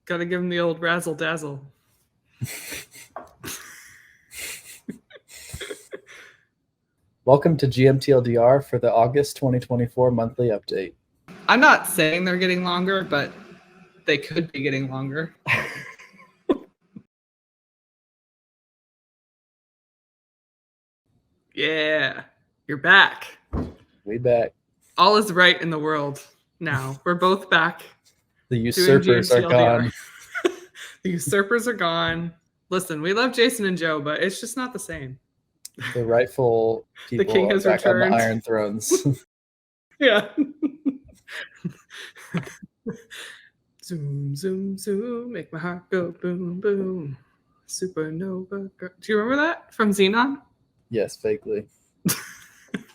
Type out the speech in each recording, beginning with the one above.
Gotta give him the old razzle dazzle. Welcome to GMTLDR for the August 2024 monthly update. I'm not saying they're getting longer, but they could be getting longer. Yeah, you're back. We back. All is right in the world now. We're both back. The usurpers are gone. The usurpers are gone. Listen, we love Jason and Joe, but it's just not the same. The rightful people The king has back returned. on the Iron Thrones. Yeah. Zoom, zoom, zoom, make my heart go boom, boom. Supernova girl. Do you remember that from Xenon? Yes, vaguely.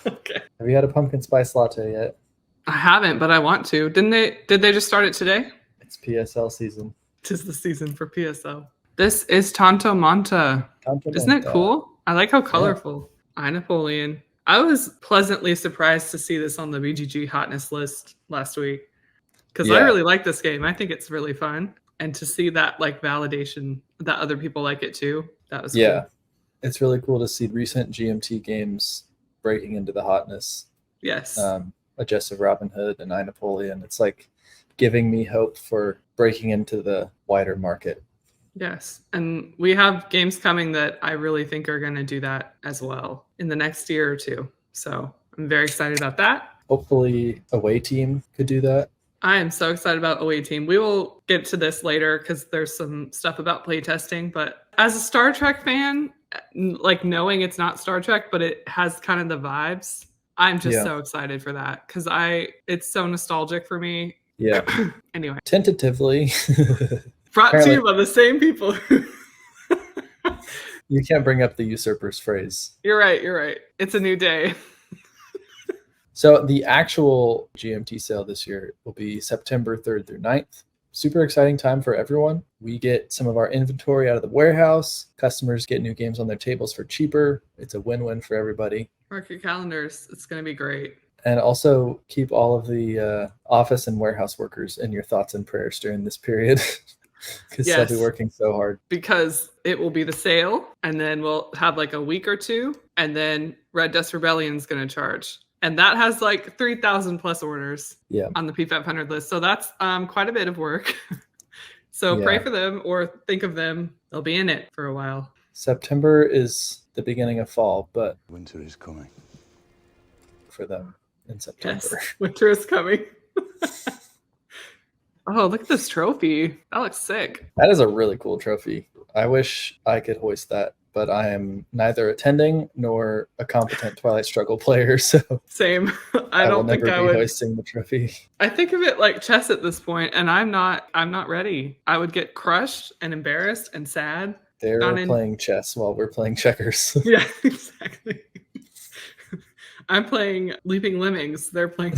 Okay. Have you had a pumpkin spice latte yet? I haven't, but I want to. Did they just start it today? It's PSL season. 'Tis the season for PSL. This is Tanto Manta. Isn't it cool? I like how colorful. Yeah. Napoleon. I was pleasantly surprised to see this on the BGG hotness list last week because I really like this game. I think it's really fun, and to see that like validation that other people like it too. That was cool. It's really cool to see recent GMT games breaking into the hotness. Yes. Adjustive Robin Hood and Napoleon. It's like giving me hope for breaking into the wider market. Yes. And we have games coming that I really think are going to do that as well in the next year or two. So I'm very excited about that. Hopefully Away Team could do that. I am so excited about Away Team. We will get to this later because there's some stuff about playtesting. But as a Star Trek fan, like knowing it's not Star Trek, but it has kind of the vibes, I'm just so excited for that because it's so nostalgic for me. Yeah. Anyway. Tentatively. Brought to you by the same people. You can't bring up the usurpers phrase. You're right. It's a new day. So the actual GMT sale this year will be September 3rd through 9th. Super exciting time for everyone. We get some of our inventory out of the warehouse. Customers get new games on their tables for cheaper. It's a win-win for everybody. Mark your calendars. It's going to be great. And also keep all of the office and warehouse workers in your thoughts and prayers during this period. Because they'll be working so hard. Because it will be the sale, and then we'll have like a week or two, and then Red Dust Rebellion is going to charge. And that has like 3,000 plus orders on the P500 list. So that's quite a bit of work. So pray for them or think of them. They'll be in it for a while. September is the beginning of fall, but winter is coming for them in September. Yes, winter is coming. Oh, look at this trophy. That looks sick. That is a really cool trophy. I wish I could hoist that, but I am neither attending nor a competent Twilight Struggle player, so same. I don't think I would hoisting the trophy. I think of it like chess at this point, and I'm not ready. I would get crushed and embarrassed and sad. They're playing chess while we're playing checkers. Yeah, exactly. I'm playing Leaping Lemmings. They're playing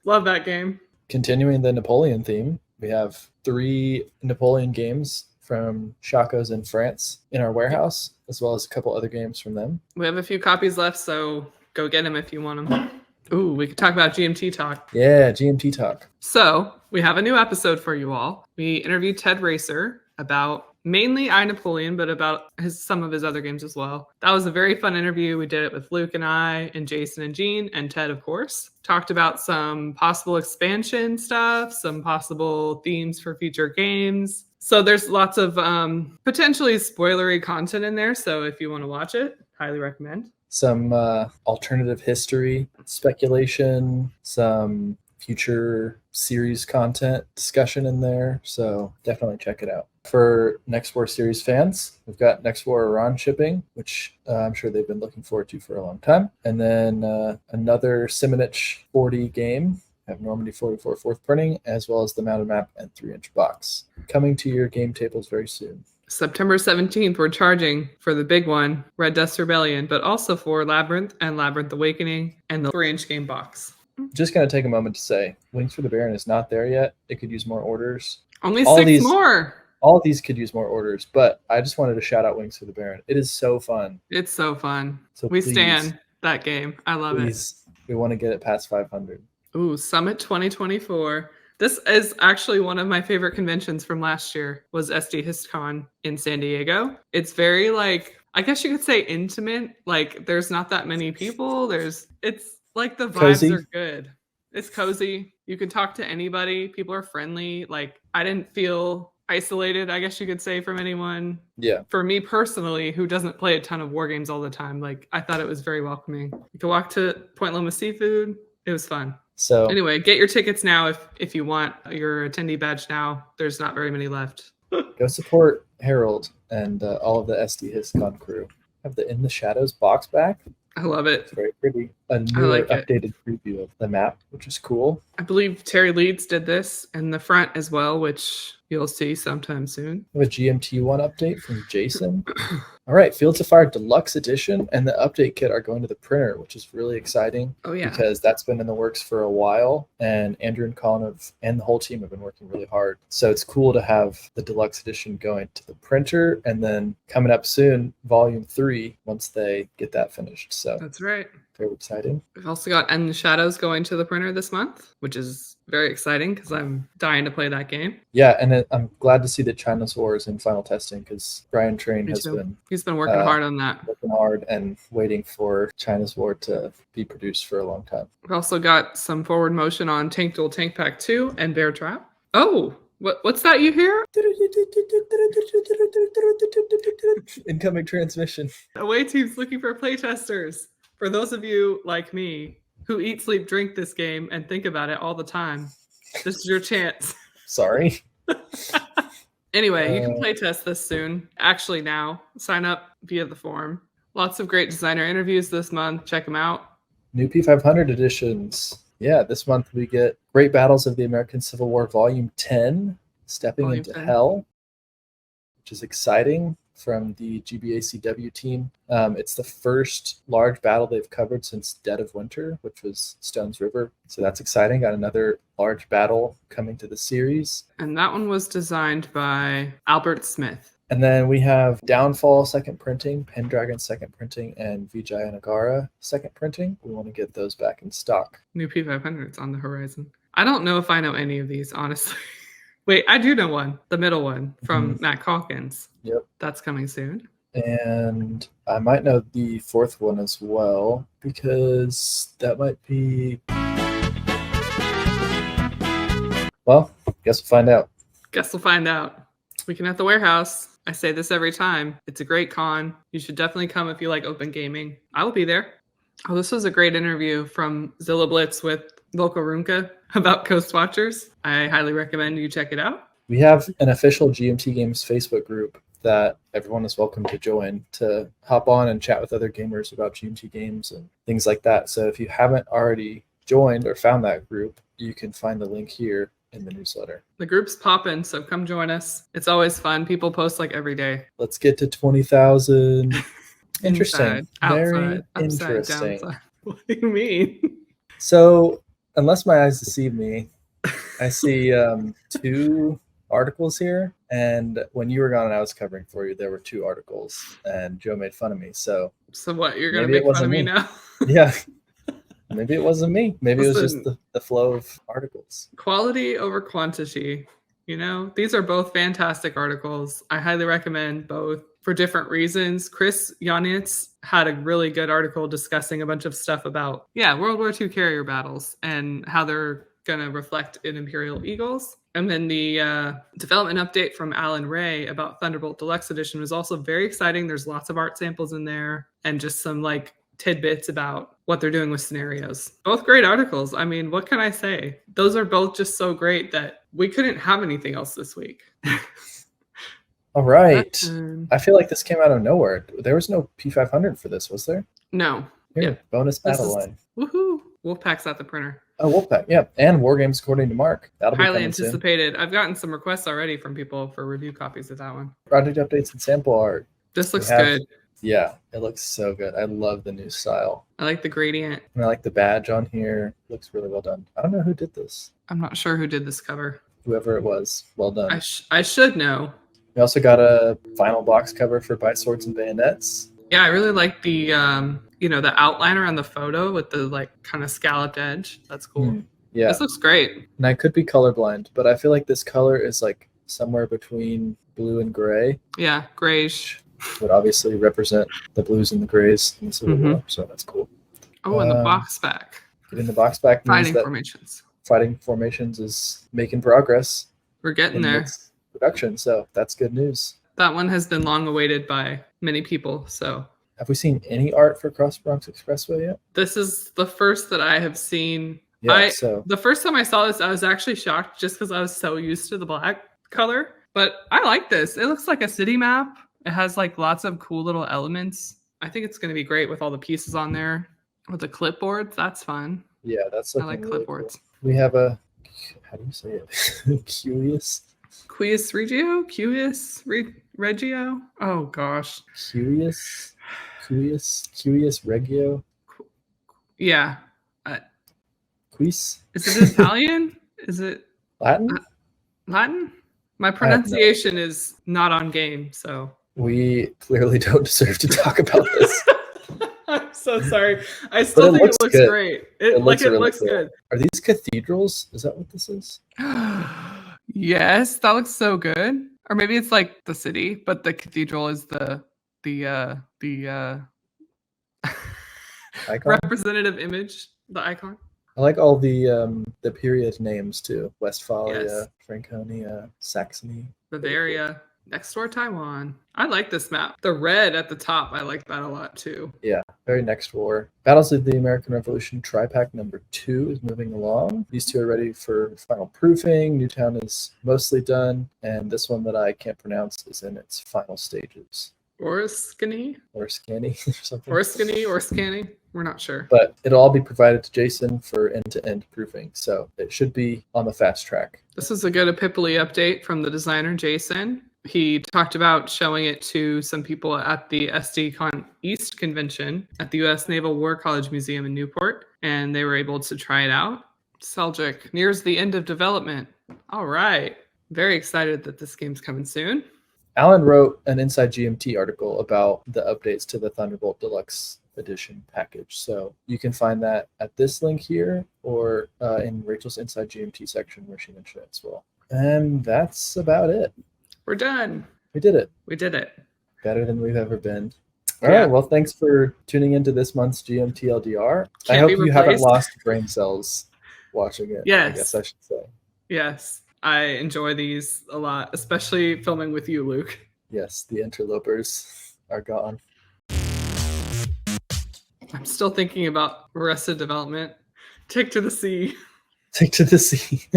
Love that game. Continuing the Napoleon theme, we have 3 Napoleon games from Chaco's in France in our warehouse, as well as a couple other games from them. We have a few copies left, so go get them if you want them. Ooh, we could talk about GMT Talk. Yeah, GMT Talk. So we have a new episode for you all. We interviewed Ted Racer about mainly Napoleon, but about some of his other games as well. That was a very fun interview. We did it with Luke and I and Jason and Jean and Ted, of course. Talked about some possible expansion stuff, some possible themes for future games. So there's lots of potentially spoilery content in there. So if you want to watch it, highly recommend. Some alternative history speculation, some future series content discussion in there. So definitely check it out. For Next War series fans, we've got Next War Iran shipping, which I'm sure they've been looking forward to for a long time. And then another Simonich 40 game. Have Normandy 44 fourth printing, as well as the mounted map and 3-inch box. Coming to your game tables very soon. September 17th, we're charging for the big one, Red Dust Rebellion, but also for Labyrinth and Labyrinth Awakening and the 3-inch game box. Just going to take a moment to say, Wings for the Baron is not there yet. It could use more orders. Only 6 more. All of these could use more orders, but I just wanted to shout out Wings for the Baron. It is so fun. It's so fun. So we stand that game. I love it. We want to get it past 500. Ooh, Summit 2024. This is actually one of my favorite conventions from last year was SD HistCon in San Diego. It's very like, I guess you could say intimate. Like there's not that many people. It's like the vibes Cozy. are good. It's cozy. You can talk to anybody. People are friendly. Like I didn't feel isolated, I guess you could say, from anyone. Yeah. For me personally, who doesn't play a ton of war games all the time, like I thought it was very welcoming. You could walk to Point Loma Seafood. It was fun. So anyway, get your tickets now if you want your attendee badge now. There's not very many left. go support Harold and all of the SD HistCon crew. Have the In the Shadows box back. I love it. It's very pretty. A I newer, like it. updated preview of the map, which is cool. I believe Terry Leeds did this in the front as well, which you'll see sometime soon. We have a GMT1 update from Jason. All right, Fields of Fire Deluxe Edition and the update kit are going to the printer, which is really exciting. Oh yeah, because that's been in the works for a while, and Andrew and Colin and the whole team have been working really hard. So it's cool to have the deluxe edition going to the printer, and then coming up soon, Volume 3 once they get that finished. So that's right. Very exciting. We've also got End the Shadows going to the printer this month, which is very exciting because I'm dying to play that game. Yeah, and I'm glad to see that China's War is in final testing because Brian Train He's been working hard on that. Working hard and waiting for China's War to be produced for a long time. We've also got some forward motion on Tank Duel Tank Pack 2 and Bear Trap. Oh, what's that you hear? Incoming transmission. Away team's looking for playtesters. For those of you like me who eat, sleep, drink this game and think about it all the time, this is your chance. Sorry. Anyway, you can playtest this soon. Actually now, sign up via the forum. Lots of great designer interviews this month. Check them out. New P500 editions. Yeah, this month we get Great Battles of the American Civil War Volume 10, Stepping into Hell, which is exciting, from the GBACW team. It's the first large battle they've covered since Dead of Winter, which was Stones River. So that's exciting. Got another large battle coming to the series. And that one was designed by Albert Smith. And then we have Downfall second printing, Pendragon second printing, and Vijaya Nagara second printing. We want to get those back in stock. New P500s on the horizon. I don't know if I know any of these, honestly. Wait, I do know one. The middle one from Matt Calkins. Yep. That's coming soon. And I might know the fourth one as well, because that might be... Well, guess we'll find out. Guess we'll find out. Weekend at the Warehouse. I say this every time. It's a great con. You should definitely come if you like open gaming. I will be there. Oh, this was a great interview from Zilla Blitz with Volko Runke about Coast Watchers. I highly recommend you check it out. We have an official GMT Games Facebook group that everyone is welcome to join to hop on and chat with other gamers about GMT games and things like that. So if you haven't already joined or found that group, you can find the link here in the newsletter. The group's popping, so come join us. It's always fun. People post like every day. Let's get to 20,000. Interesting. Inside, Very outside, interesting. Upside, downside. What do you mean? So, unless my eyes deceive me, I see 2 articles here. And when you were gone and I was covering for you, there were 2 articles, and Joe made fun of me. So what? You're going to make fun of me now? Yeah. Maybe it wasn't me. Maybe Listen, it was just the flow of articles. Quality over quantity. You know, these are both fantastic articles. I highly recommend both for different reasons. Chris Yanitz had a really good article discussing a bunch of stuff about, World War II carrier battles and how they're going to reflect in Imperial Eagles. And then the development update from Alan Ray about Thunderbolt Deluxe Edition was also very exciting. There's lots of art samples in there and just some like tidbits about what they're doing with scenarios. Both great articles. I mean, what can I say? Those are both just so great that we couldn't have anything else this week. All right. I feel like this came out of nowhere. There was no P500 for this, was there? No. Here, bonus battle line. Woohoo. Wolfpack's at the printer. Oh, Wolfpack. Yeah. And War Games according to Mark. That'll be highly anticipated. Soon. I've gotten some requests already from people for review copies of that one. Project updates and sample art. This looks good. Yeah, it looks so good. I love the new style. I like the gradient. And I like the badge on here. Looks really well done. I don't know who did this. I'm not sure who did this cover. Whoever it was, well done. I should know. We also got a final box cover for By Swords and Bayonets. Yeah, I really like the the outliner on the photo with the like kind of scalloped edge. That's cool. Yeah, This looks great. and I could be colorblind, but I feel like this color is like somewhere between blue and gray, Yeah, grayish. which would obviously represent the blues and the grays in the Civil War. So that's cool. Oh, and the box back. Getting the box back means Fighting that formations. fighting formations is making progress We're getting in there. its production. So that's good news. That one has been long awaited by many people. So Have we seen any art for Cross Bronx Expressway yet? this is the first that I have seen. Yeah. The first time I saw this, I was actually shocked just because I was so used to the black color. But I like this. It looks like a city map. It has like lots of cool little elements. I think it's going to be great with all the pieces on there. With the clipboards, that's fun. Yeah, that's I like really clipboards. Cool. We have a, how do you say it? Curious? Quius Regio? Quius Regio? Oh gosh. Curious Regio? Yeah. Quis? Is it Italian? Is it Latin? Latin? My pronunciation is not on game, so. We clearly don't deserve to talk about this. I'm so sorry. I still think it looks great. It looks good. Are these cathedrals? Is that what this is? Yes, that looks so good. Or maybe it's like the city, but the cathedral is the representative image, the icon. I like all the period names too. Westphalia, Franconia, Saxony, Bavaria. Next door, Taiwan. I like this map. The red at the top, I like that a lot too. Yeah, very next war. Battles of the American Revolution Tri-Pack number 2 is moving along. These two are ready for final proofing. Newtown is mostly done, and this one that I can't pronounce is in its final stages. Oriskany? Or Scanny or something. Oriskany or Scanny? We're not sure. But it'll all be provided to Jason for end-to-end proofing, so it should be on the fast track. This is a good Epipoli update from the designer, Jason. He talked about showing it to some people at the SDCon East convention at the U.S. Naval War College Museum in Newport, and they were able to try it out. Seljuk nears the end of development. All right. Very excited that this game's coming soon. Alan wrote an Inside GMT article about the updates to the Thunderbolt Deluxe Edition package. So you can find that at this link here or in Rachel's Inside GMT section where she mentioned it as well. And that's about it. We're done. We did it. We did it. Better than we've ever been. All right. Well, thanks for tuning into this month's GMTLDR. I hope you haven't lost brain cells watching it. Yes. I guess I should say. Yes. I enjoy these a lot, especially filming with you, Luke. Yes. The interlopers are gone. I'm still thinking about Arrested Development. Take to the Sea. Take to the Sea.